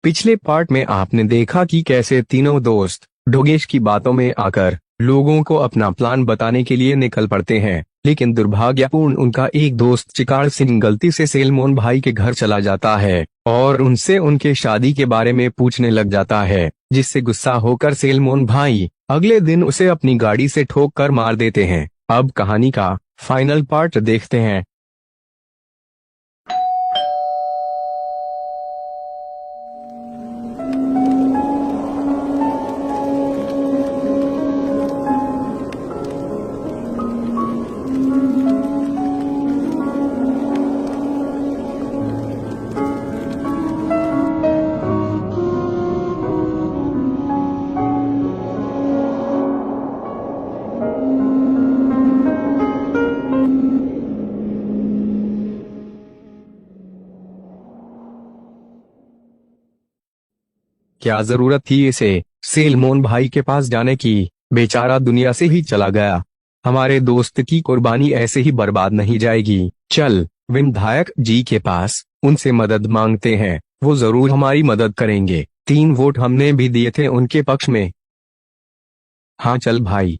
पिछले पार्ट में आपने देखा कि कैसे तीनों दोस्त डोगेश की बातों में आकर लोगों को अपना प्लान बताने के लिए निकल पड़ते हैं, लेकिन दुर्भाग्यपूर्ण उनका एक दोस्त चिकार सिंह गलती से सेलमोन भाई के घर चला जाता है और उनसे उनके शादी के बारे में पूछने लग जाता है, जिससे गुस्सा होकर सेलमोन भाई अगले दिन उसे अपनी गाड़ी से ठोक कर मार देते हैं। अब कहानी का फाइनल पार्ट देखते हैं। क्या जरूरत थी इसे सेलमोन भाई के पास जाने की, बेचारा दुनिया से ही चला गया। हमारे दोस्त की कुर्बानी ऐसे ही बर्बाद नहीं जाएगी। चल विधायक जी के पास, उनसे मदद मांगते हैं, वो जरूर हमारी मदद करेंगे। 3 वोट हमने भी दिए थे उनके पक्ष में। हाँ चल भाई,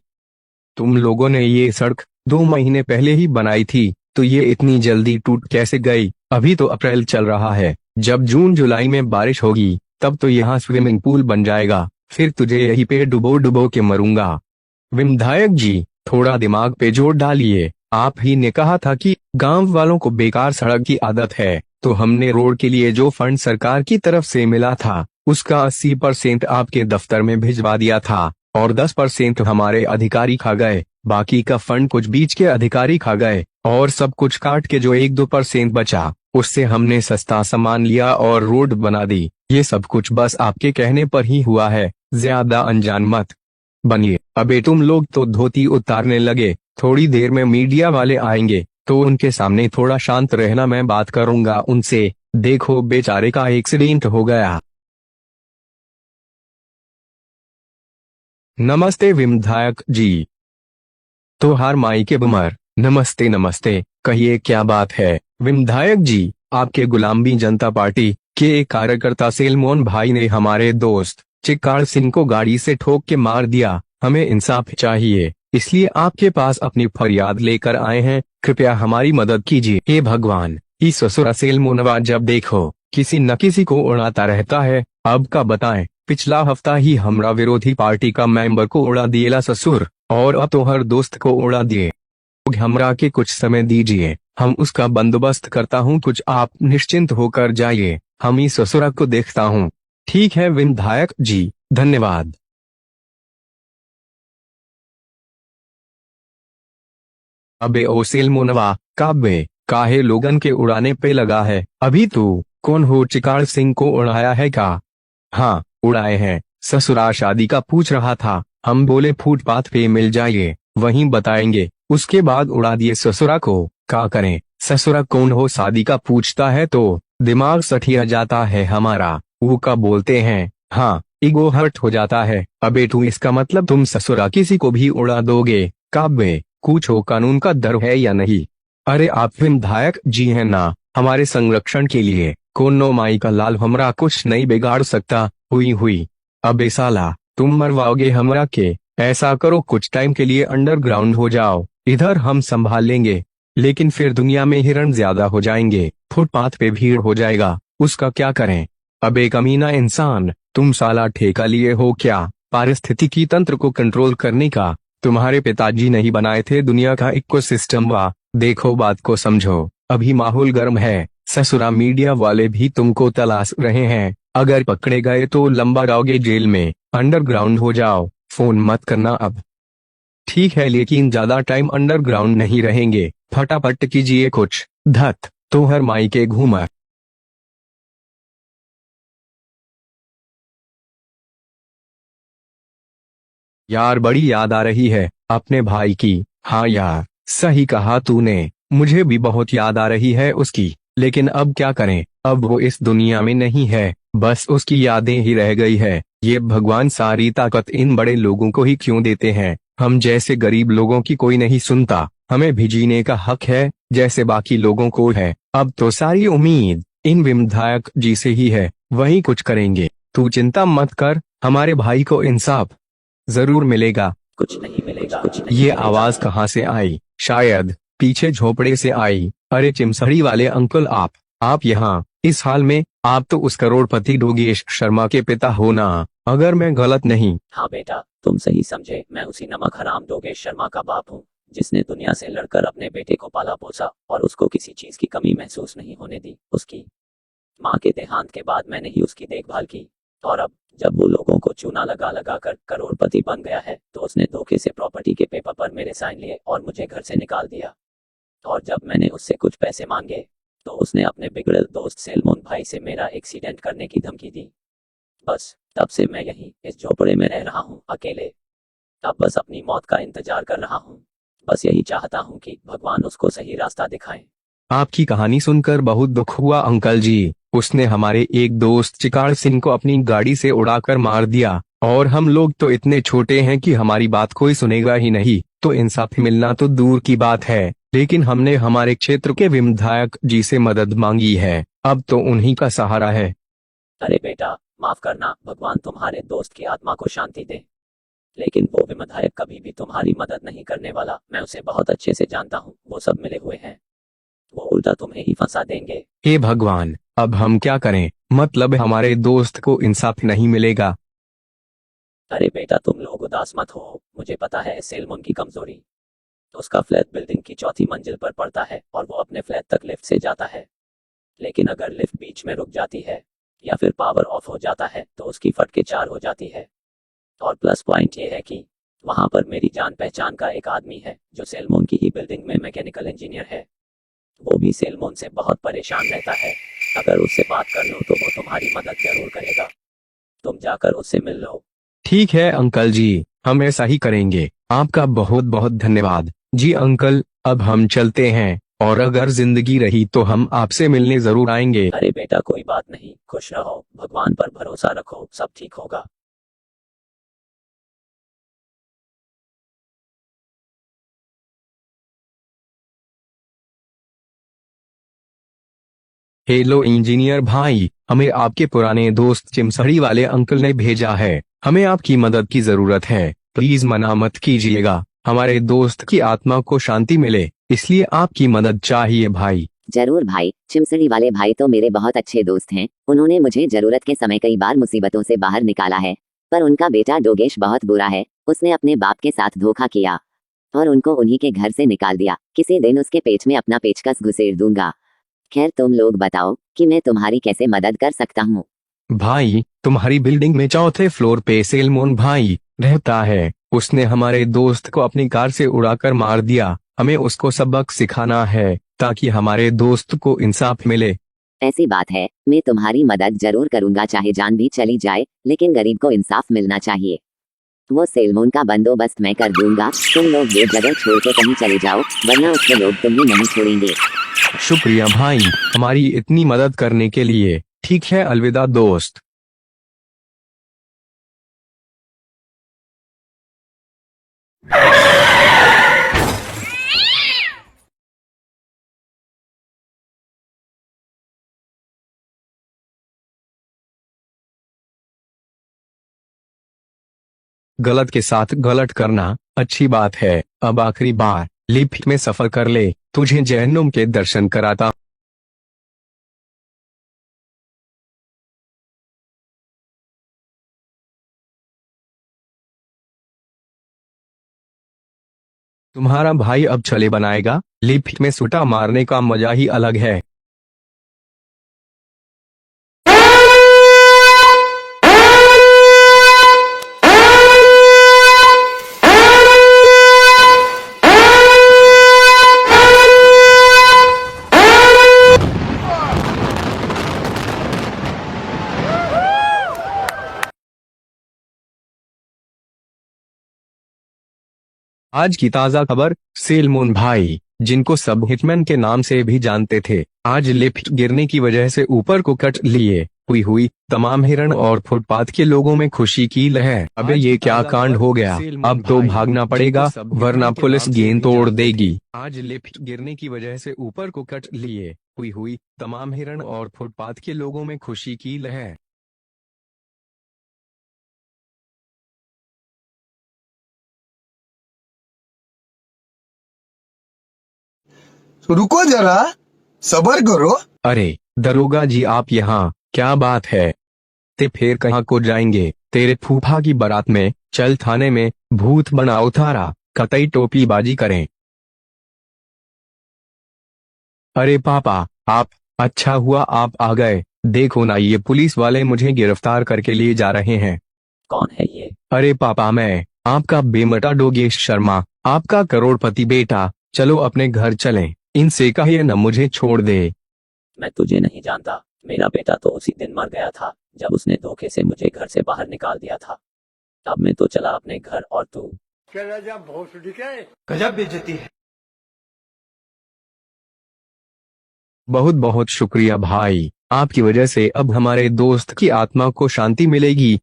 तुम लोगों ने ये सड़क 2 महीने पहले ही बनाई थी, तो ये इतनी जल्दी टूट कैसे गई? अभी तो अप्रैल चल रहा है, जब जून जुलाई में बारिश होगी तब तो यहाँ स्विमिंग पूल बन जाएगा, फिर तुझे यहीं पे डुबो डुबो के मरूंगा। विधायक जी, थोड़ा दिमाग पे जोर डालिए। आप ही ने कहा था कि गांव वालों को बेकार सड़क की आदत है, तो हमने रोड के लिए जो फंड सरकार की तरफ से मिला था उसका 80% आपके दफ्तर में भिजवा दिया था और 10% हमारे अधिकारी खा गए। बाकी का फंड कुछ बीच के अधिकारी खा गए और सब कुछ काट के जो 1-2% बचा उससे हमने सस्ता सामान लिया और रोड बना दी। ये सब कुछ बस आपके कहने पर ही हुआ है, ज्यादा अनजान मत बनिए। अबे तुम लोग तो धोती उतारने लगे, थोड़ी देर में मीडिया वाले आएंगे तो उनके सामने थोड़ा शांत रहना, मैं बात करूंगा उनसे। देखो बेचारे का एक्सीडेंट हो गया। नमस्ते विधायक जी। तो हार माई के बुमर, नमस्ते नमस्ते, कहिए क्या बात है? विधायक जी, आपके गुलामी जनता पार्टी के एक कार्यकर्ता सेलमोन भाई ने हमारे दोस्त चिक्कार सिंह को गाड़ी से ठोक के मार दिया। हमें इंसाफ चाहिए, इसलिए आपके पास अपनी फरियाद लेकर आए हैं। कृपया हमारी मदद कीजिए। हे भगवान, इस ससुरा सेलमोनवा जब देखो किसी न किसी को उड़ाता रहता है। अब का बताएं, पिछला हफ्ता ही हमरा विरोधी पार्टी का मेंबर को उड़ा दिएला ससुर, और अब तो हर दोस्त को उड़ा दिए। हमरा के कुछ समय दीजिए, हम उसका बंदोबस्त करता हूँ, कुछ आप निश्चिंत होकर जाइए, हम इस ससुरा को देखता हूँ। ठीक है विधायक जी, धन्यवाद। अबे ओ सेलमोनवा, काबे काहे लोगन के उड़ाने पे लगा है? अभी तू कौन हो? चिकार सिंह को उड़ाया है क्या? हाँ उड़ाए हैं, ससुरा शादी का पूछ रहा था, हम बोले फुटपाथ पे मिल जाइए, वहीं बताएंगे। उसके बाद उड़ा दिए ससुरा को। क्या करें, ससुरा कौन हो शादी का पूछता है तो दिमाग सठिया जाता है हमारा। वो का बोलते हैं, हाँ ईगो हर्ट हो जाता है। अबे तू, इसका मतलब तुम ससुरा किसी को भी उड़ा दोगे? काबे कुछ हो कानून का डर है या नहीं? अरे आप विधायक जी हैं ना, हमारे संरक्षण के लिए कोनो माई का लाल हमरा कुछ नहीं बिगाड़ सकता। हुई अबे साला, तुम मरवाओगे हमरा के? ऐसा करो, कुछ टाइम के लिए अंडरग्राउंड हो जाओ, इधर हम संभाल लेंगे, लेकिन फिर दुनिया में हिरण ज्यादा हो जाएंगे, फुटपाथ पे भीड़ हो जाएगा, उसका क्या करें? अबे कमीना इंसान, तुम साला ठेका लिए हो क्या पारिस्थितिकी तंत्र को कंट्रोल करने का? तुम्हारे पिताजी नहीं बनाए थे दुनिया का इकोसिस्टम? वाह, देखो बात को समझो, अभी माहौल गर्म है, ससुरा मीडिया वाले भी तुमको तलाश रहे हैं, अगर पकड़े गए तो लंबा जाओगे जेल में, अंडरग्राउंड हो जाओ, फोन मत करना अब। ठीक है, लेकिन ज्यादा टाइम अंडरग्राउंड नहीं रहेंगे, फटाफट कीजिए कुछ। धत तो हर माई के घूमर। यार बड़ी याद आ रही है अपने भाई की। हाँ यार, सही कहा तूने, मुझे भी बहुत याद आ रही है उसकी, लेकिन अब क्या करें, अब वो इस दुनिया में नहीं है, बस उसकी यादें ही रह गई है। ये भगवान सारी ताकत इन बड़े लोगों को ही क्यों देते हैं? हम जैसे गरीब लोगों की कोई नहीं सुनता। हमें भी जीने का हक है जैसे बाकी लोगों को है। अब तो सारी उम्मीद इन विधायक जी से ही है। वही कुछ करेंगे। तू चिंता मत कर, हमारे भाई को इंसाफ जरूर मिलेगा। कुछ नहीं मिलेगा, कुछ नहीं ये मिलेगा। आवाज कहाँ से आई? शायद पीछे झोपड़े से आई। अरे चिमसड़ी वाले अंकल, आप यहाँ इस हाल में? आप तो उस करोड़पति योगेश शर्मा के पिता हो ना, अगर मैं गलत नहीं। हाँ बेटा, तुम सही समझे। मैं उसी नमक हराम योगेश शर्मा का बाप हूँ, जिसने दुनिया से लड़कर अपने बेटे को पाला पोसा और उसको किसी चीज की कमी महसूस नहीं होने दी। उसकी माँ के देहांत के बाद मैंने ही उसकी देखभाल की, और अब जब वो लोगों को चूना लगा लगा कर करोड़पति बन गया है, तो उसने धोखे से प्रॉपर्टी के पेपर पर मेरे साइन लिए और मुझे घर से निकाल दिया। और जब मैंने उससे कुछ पैसे मांगे, तो उसने अपने बिगड़ल दोस्त सैलमोन भाई से मेरा एक्सीडेंट करने की धमकी दी। बस तब से मैं यहीं इस झोपड़े में रह रहा हूँ, अकेले। अब बस अपनी मौत का इंतजार कर रहा हूँ। बस यही चाहता हूँ कि भगवान उसको सही रास्ता दिखाए। आपकी कहानी सुनकर बहुत दुख हुआ अंकल जी। उसने हमारे एक दोस्त चिकाड़ सिंह को अपनी गाड़ी से उड़ाकर मार दिया, और हम लोग तो इतने छोटे हैं कि हमारी बात कोई सुनेगा ही नहीं। तो इंसाफ मिलना तो दूर की बात है, लेकिन हमने हमारे क्षेत्र के विधायक जी से मदद मांगी है। अब तो उन्हीं का सहारा है। अरे बेटा, माफ करना, भगवान तुम्हारे दोस्त की आत्मा को शांति दे। लेकिन वो विधायक कभी भी तुम्हारी मदद नहीं करने वाला। मैं उसे बहुत अच्छे से जानता हूँ। वो सब मिले हुए हैं, वो उल्टा तुम्हें ही फंसा देंगे। हे भगवान, अब हम क्या करें? मतलब हमारे दोस्त को इंसाफ नहीं मिलेगा? अरे बेटा, तुम लोग उदास मत हो। मुझे पता है सैलमोन की कमजोरी। उसका फ्लैट बिल्डिंग की चौथी मंजिल पर पड़ता है और वो अपने फ्लैट तक लिफ्ट से जाता है। लेकिन अगर लिफ्ट बीच में रुक जाती है या फिर पावर ऑफ हो जाता है, तो उसकी फटके 4 हो जाती है। और प्लस पॉइंट ये है कि वहां पर मेरी जान पहचान का एक आदमी है, जो सैलमोन की ही बिल्डिंग में मैकेनिकल इंजीनियर है। वो भी सैलमोन से बहुत परेशान रहता है। अगर उससे बात कर लो तो वो तुम्हारी मदद जरूर करेगा। तुम जाकर उससे मिल लो। ठीक है अंकल जी, हम ऐसा ही करेंगे। आपका बहुत बहुत धन्यवाद जी अंकल। अब हम चलते हैं, और अगर जिंदगी रही तो हम आपसे मिलने जरूर आएंगे। अरे बेटा, कोई बात नहीं, खुश रहो, भगवान पर भरोसा रखो, सब ठीक होगा। हेलो इंजीनियर भाई, हमें आपके पुराने दोस्त चिमसड़ी वाले अंकल ने भेजा है। हमें आपकी मदद की जरूरत है। प्लीज मना मत कीजिएगा, हमारे दोस्त की आत्मा को शांति मिले, इसलिए आपकी मदद चाहिए भाई। जरूर भाई, चिमसड़ी वाले भाई तो मेरे बहुत अच्छे दोस्त हैं। उन्होंने मुझे जरूरत के समय कई बार मुसीबतों से बाहर निकाला है। पर उनका बेटा योगेश बहुत बुरा है। उसने अपने बाप के साथ धोखा किया और उनको उन्हीं के घर से निकाल दिया। किसी दिन उसके पेट में अपना पेचकस घुसेड़ दूंगा। खैर, तुम लोग बताओ कि मैं तुम्हारी कैसे मदद कर सकता हूँ। भाई, तुम्हारी बिल्डिंग में चौथे फ्लोर पे सैलमोन भाई रहता है। उसने हमारे दोस्त को अपनी कार से उड़ाकर मार दिया। हमें उसको सबक सिखाना है, ताकि हमारे दोस्त को इंसाफ मिले। ऐसी बात है, मैं तुम्हारी मदद जरूर करूंगा, चाहे जान भी चली जाए, लेकिन गरीब को इंसाफ मिलना चाहिए। वो सैलमोन का बंदोबस्त मैं कर दूंगा। तुम लोग ये जगह छोड़ के कहीं चले जाओ, वरना उसके लोग तुम्हें नहीं छोड़ेंगे। शुक्रिया भाई, हमारी इतनी मदद करने के लिए। ठीक है, अलविदा दोस्त। गलत के साथ गलत करना अच्छी बात है। अब आखिरी बार लिफ्ट में सफर कर ले, तुझे जहन्नुम के दर्शन कराता। तुम्हारा भाई अब छले बनाएगा। लिफ्ट में सुटा मारने का मजा ही अलग है। आज की ताजा खबर, सैलमोन भाई, जिनको सब हिटमैन के नाम से भी जानते थे, आज लिफ्ट गिरने की वजह से ऊपर को कट लिए हुई तमाम हिरण और फुटपाथ के लोगों में खुशी की लहर। अबे ये क्या कांड हो गया? अब तो भागना पड़ेगा, वरना पुलिस गेंद तोड़ देगी। आज लिफ्ट गिरने की वजह से ऊपर को कट लिए हुई तमाम हिरण और फुटपाथ के लोगों में खुशी की लहर। रुको जरा, सबर करो। अरे दरोगा जी, आप यहाँ, क्या बात है? ते फिर कहाँ को जाएंगे? तेरे फूफा की बारात में? चल थाने में, भूत बना उतारा, कतई टोपी बाजी करें। अरे पापा, आप, अच्छा हुआ आप आ गए। देखो ना, ये पुलिस वाले मुझे गिरफ्तार करके लिए जा रहे हैं। कौन है ये? अरे पापा, मैं आपका बेमटा डोगेश शर्मा, आपका करोड़पति बेटा। चलो अपने घर चलें, इनसे कहिए न मुझे छोड़ दे। मैं तुझे नहीं जानता। मेरा बेटा तो उसी दिन मर गया था जब उसने धोखे से मुझे घर से बाहर निकाल दिया था। अब मैं तो चला अपने घर, और तू? गजब बेइज्जती है। बहुत बहुत शुक्रिया भाई, आपकी वजह से अब हमारे दोस्त की आत्मा को शांति मिलेगी।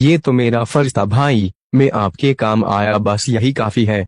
ये तो मेरा फर्ज था भाई, मैं आपके काम आया, बस यही काफी है।